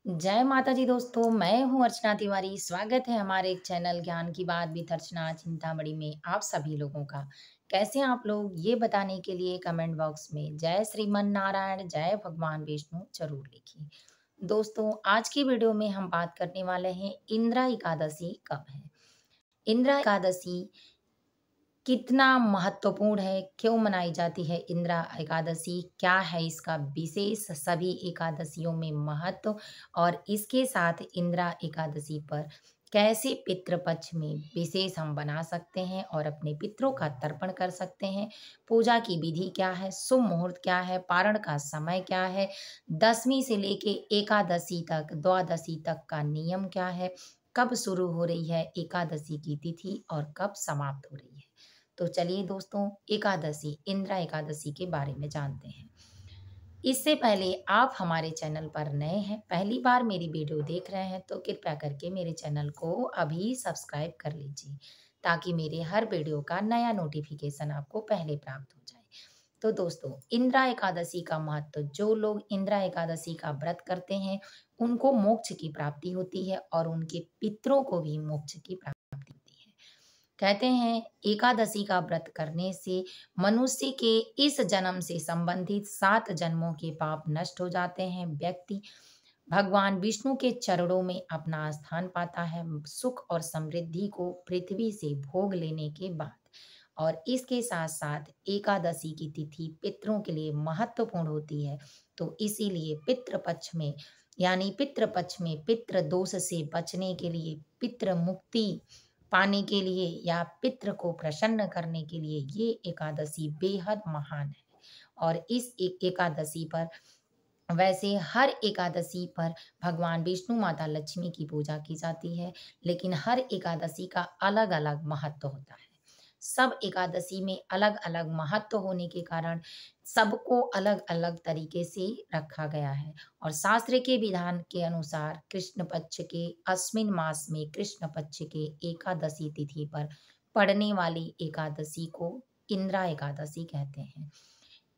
जय माता जी दोस्तों, मैं हूँ अर्चना तिवारी। स्वागत है हमारे एक चैनल ज्ञान की बात विद अर्चना चिंतामणि में आप सभी लोगों का। कैसे हैं आप लोग? ये बताने के लिए कमेंट बॉक्स में जय श्रीमन नारायण, जय भगवान विष्णु ज़रूर लिखिए। दोस्तों, आज की वीडियो में हम बात करने वाले हैं इंदिरा एकादशी कब है? इंदिरा एकादशी कितना महत्वपूर्ण है? क्यों मनाई जाती है इंदिरा एकादशी? क्या है इसका विशेष सभी एकादशियों में महत्व? और इसके साथ इंदिरा एकादशी पर कैसे पितृपक्ष में विशेष हम बना सकते हैं और अपने पितरों का तर्पण कर सकते हैं? पूजा की विधि क्या है? शुभ मुहूर्त क्या है? पारण का समय क्या है? दशमी से लेके एकादशी तक, द्वादशी तक का नियम क्या है? कब शुरू हो रही है एकादशी की तिथि और कब समाप्त हो रही है? तो चलिए दोस्तों, एकादशी, इंदिरा एकादशी के बारे में जानते हैं। इससे पहले आप हमारे चैनल पर नए हैं, पहली बार मेरी वीडियो देख रहे हैं तो कृपया करके मेरे चैनल को अभी सब्सक्राइब कर लीजिए, ताकि मेरे हर वीडियो का नया नोटिफिकेशन आपको पहले प्राप्त हो जाए। तो दोस्तों, इंदिरा एकादशी का महत्व, जो लोग इंदिरा एकादशी का व्रत करते हैं, उनको मोक्ष की प्राप्ति होती है और उनके पितरों को भी मोक्ष की प्राप्ति होती है। कहते हैं एकादशी का व्रत करने से मनुष्य के इस जन्म से संबंधित 7 जन्मों के पाप नष्ट हो जाते हैं। व्यक्ति भगवान विष्णु के चरणों में अपना स्थान पाता है, सुख और समृद्धि को पृथ्वी से भोग लेने के बाद। और इसके साथ साथ एकादशी की तिथि पितरों के लिए महत्वपूर्ण होती है। तो इसीलिए पितृपक्ष में, यानी पितृपक्ष में पितृ दोष से बचने के लिए, पितृ मुक्ति पाने के लिए या पितृ को प्रसन्न करने के लिए ये एकादशी बेहद महान है। और इस एक एकादशी पर, वैसे हर एकादशी पर भगवान विष्णु, माता लक्ष्मी की पूजा की जाती है, लेकिन हर एकादशी का अलग-अलग महत्व होता है। सब एकादशी में अलग-अलग महत्व होने के कारण सबको अलग-अलग तरीके से रखा गया है। और शास्त्र के विधान के अनुसार कृष्ण पक्ष के अश्विन मास में कृष्ण पक्ष के एकादशी तिथि पर पड़ने वाली एकादशी को इंदिरा एकादशी कहते हैं।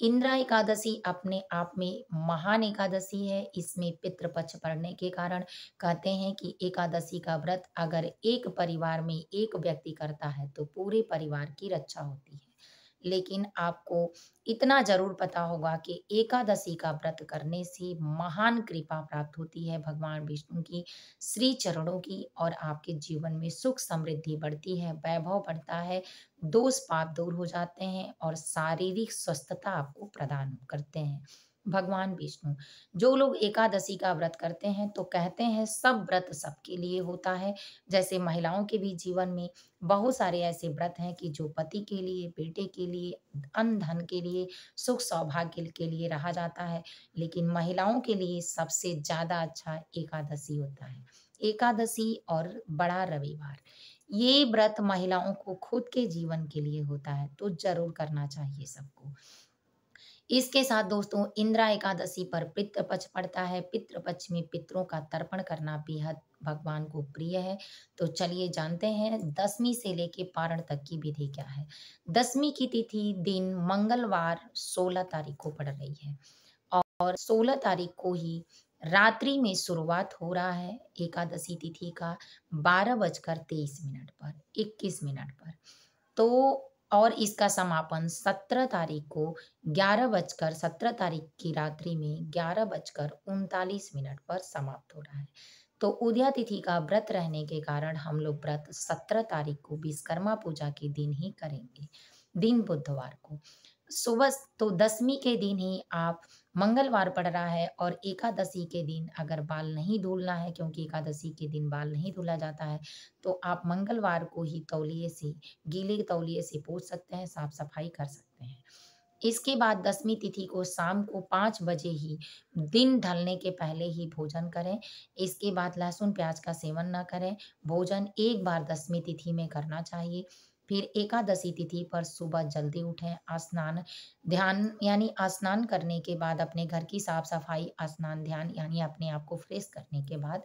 इंदिरा एकादशी अपने आप में महान एकादशी है। इसमें पितृपक्ष पड़ने के कारण कहते हैं कि एकादशी का व्रत अगर एक परिवार में एक व्यक्ति करता है तो पूरे परिवार की रक्षा होती है। लेकिन आपको इतना ज़रूर पता होगा कि एकादशी का व्रत करने से महान कृपा प्राप्त होती है भगवान विष्णु की, श्री चरणों की, और आपके जीवन में सुख समृद्धि बढ़ती है, वैभव बढ़ता है, दोष पाप दूर हो जाते हैं और शारीरिक स्वस्थता आपको प्रदान करते हैं भगवान विष्णु। जो लोग एकादशी का व्रत करते हैं तो कहते हैं सब व्रत सबके लिए होता है। जैसे महिलाओं के भी जीवन में बहुत सारे ऐसे व्रत हैं कि जो पति के लिए, बेटे के लिए, अन्न धन के लिए, सुख सौभाग्य के लिए रहा जाता है, लेकिन महिलाओं के लिए सबसे ज़्यादा अच्छा एकादशी होता है। एकादशी और बड़ा रविवार, ये व्रत महिलाओं को खुद के जीवन के लिए होता है, तो ज़रूर करना चाहिए सबको। इसके साथ दोस्तों, इंदिरा एकादशी पर पितृपक्ष पड़ता है। पितृपक्ष में पितरों का तर्पण करना बेहद भगवान को प्रिय है। तो चलिए जानते हैं दशमी से लेके पारण तक की विधि क्या है। दशमी की तिथि दिन मंगलवार 16 तारीख को पड़ रही है और 16 तारीख को ही रात्रि में शुरुआत हो रहा है एकादशी तिथि का 12:23 पर, 21 पर। तो और इसका समापन 17 तारीख को 17 तारीख की रात्रि में 11:39 पर समाप्त हो रहा है। तो उदया तिथि का व्रत रहने के कारण हम लोग व्रत 17 तारीख को विश्वकर्मा पूजा के दिन ही करेंगे, दिन बुधवार को। सुबह तो दशमी के दिन ही आप, मंगलवार पड़ रहा है और एकादशी के दिन अगर बाल नहीं धुलना है, क्योंकि एकादशी के दिन बाल नहीं धुला जाता है, तो आप मंगलवार को ही तौलिए से, गीले तौलिए से पोंछ सकते हैं, साफ-सफाई कर सकते हैं। इसके बाद दशमी तिथि को शाम को 5 बजे ही, दिन ढलने के पहले ही भोजन करें। इसके बाद लहसुन प्याज का सेवन ना करें। भोजन एक बार दशमी तिथि में करना चाहिए। फिर एकादशी तिथि पर सुबह जल्दी उठें, स्नान ध्यान यानी स्नान करने के बाद अपने घर की साफ-सफाई, स्नान ध्यान यानी अपने आप को फ्रेश करने के बाद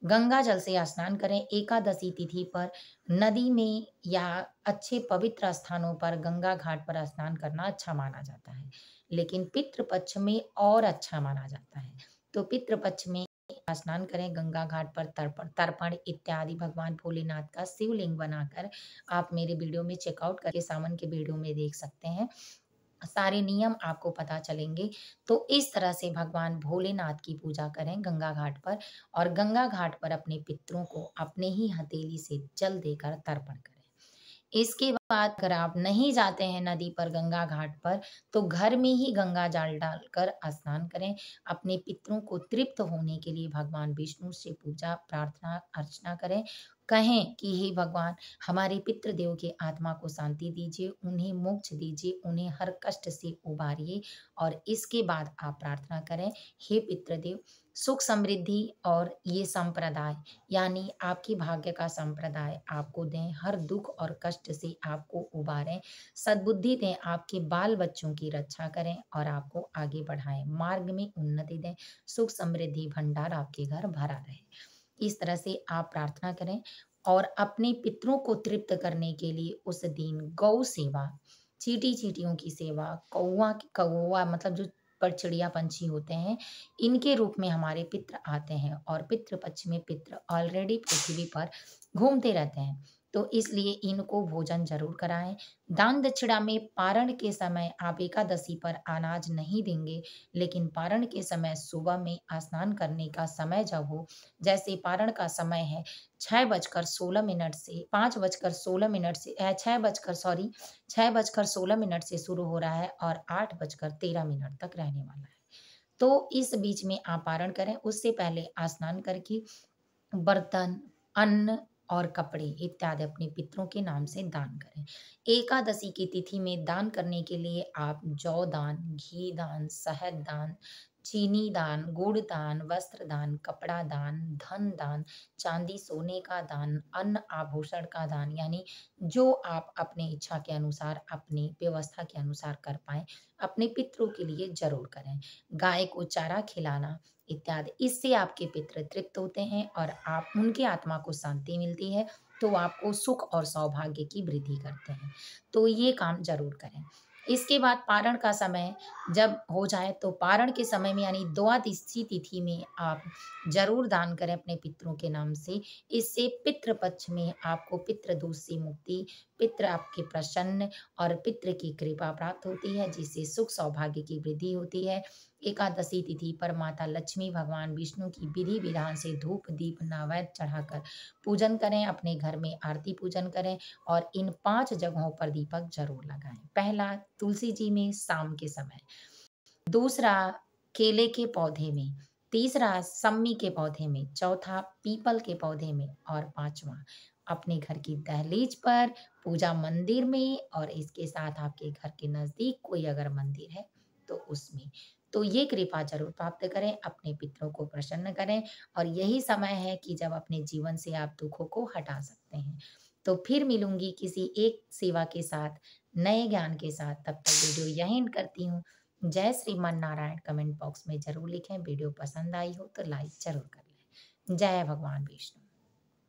गंगा जल से स्नान करें। एकादशी तिथि पर नदी में या अच्छे पवित्र स्थानों पर, गंगा घाट पर स्नान करना अच्छा माना जाता है। लेकिन पितृ पक्ष में और अच्छा माना जाता है। तो पितृ पक्ष में स्नान करें, गंगा घाट पर तर्पण तर्पण इत्यादि भगवान भोलेनाथ का शिवलिंग बनाकर आप मेरे वीडियो में चेकआउट करके सावन के वीडियो में देख सकते हैं। सारे नियम आपको पता चलेंगे। तो इस तरह से भगवान भोलेनाथ की पूजा करें गंगा घाट पर और गंगा घाट पर अपने पितरों को अपने ही हथेली से जल देकर तर्पण करें। इसके बाद अगर आप नहीं जाते हैं नदी पर, गंगा घाट पर, तो घर में ही गंगा जल डालकर स्नान करें। अपने पितरों को तृप्त होने के लिए भगवान विष्णु से पूजा, प्रार्थना, अर्चना करें। कहें कि हे भगवान, हमारे पितृदेव की आत्मा को शांति दीजिए, उन्हें मोक्ष दीजिए, उन्हें हर कष्ट से उबारिए और इसके बाद आप प्रार्थना करें, हे पितृदेव, सुख समृद्धि और ये संप्रदाय यानी आपके भाग्य का संप्रदाय आपको दें, हर दुख और कष्ट से आपको उबारें, सद्बुद्धि दें, आपके बाल बच्चों की रक्षा करें और आपको आगे बढ़ाएं, मार्ग में उन्नति दें, सुख समृद्धि भंडार आपके घर भरा रहे। इस तरह से आप प्रार्थना करें और अपने पितरों को तृप्त करने के लिए उस दिन गौ सेवा, चींटी-चींटियों की सेवा, कौवा मतलब जो पर चिड़िया पंछी होते हैं, इनके रूप में हमारे पितृ आते हैं और पितृ पक्ष में पितृ ऑलरेडी पृथ्वी पर घूमते रहते हैं। तो इसलिए इनको भोजन ज़रूर कराएँ। दान दक्षिणा में पारण के समय आप एकादशी पर अनाज नहीं देंगे, लेकिन पारण के समय सुबह में स्नान करने का समय जब हो, जैसे पारण का समय है 6:16 से 5:16 से 6:16 से शुरू हो रहा है और 8:13 तक रहने वाला है। तो इस बीच में आप पारण करें, उससे पहले स्नान करके बर्तन, अन्न और कपड़े इत्यादि अपने पितरों के नाम से दान करें। एकादशी की तिथि में दान करने के लिए आप जौ दान, घी दान, शहद दान, चीनी दान, गुड़ दान, वस्त्र दान, कपड़ा दान, धन दान, चांदी सोने का दान, अन्न आभूषण का दान यानी जो आप अपने इच्छा के अनुसार, अपनी व्यवस्था के अनुसार कर पाएँ, अपने पितरों के लिए ज़रूर करें। गाय को चारा खिलाना इत्यादि। इससे आपके पितृ तृप्त होते हैं और आप उनकी आत्मा को शांति मिलती है, तो आपको सुख और सौभाग्य की वृद्धि करते हैं। तो ये काम ज़रूर करें। इसके बाद पारण का समय जब हो जाए तो पारण के समय में यानी द्वादशी तिथि में आप ज़रूर दान करें अपने पितरों के नाम से। इससे पितृ पक्ष में आपको पितृ दोष से मुक्ति, पितृ आपके प्रसन्न और पितृ की कृपा प्राप्त होती है, जिससे सुख सौभाग्य की वृद्धि होती है। एकादशी तिथि पर माता लक्ष्मी, भगवान विष्णु की विधि विधान से धूप दीप नैवेद्य चढ़ाकर पूजन करें, अपने घर में आरती पूजन करें और इन 5 जगहों पर दीपक जरूर लगाएं। पहला तुलसी जी में शाम के समय, दूसरा केले के पौधे में, तीसरा सम्मी के पौधे में, चौथा पीपल के पौधे में और पांचवा अपने घर की दहलीज पर, पूजा मंदिर में और इसके साथ आपके घर के नजदीक कोई अगर मंदिर है तो उसमें। तो ये कृपा जरूर प्राप्त करें, अपने पितरों को प्रसन्न करें और यही समय है कि जब अपने जीवन से आप दुखों को हटा सकते हैं। तो फिर मिलूंगी किसी एक सेवा के साथ, नए ज्ञान के साथ। तब तक वीडियो यहीं एंड करती हूँ। जय श्रीमन नारायण कमेंट बॉक्स में ज़रूर लिखें। वीडियो पसंद आई हो तो लाइक ज़रूर कर लें। जय भगवान विष्णु।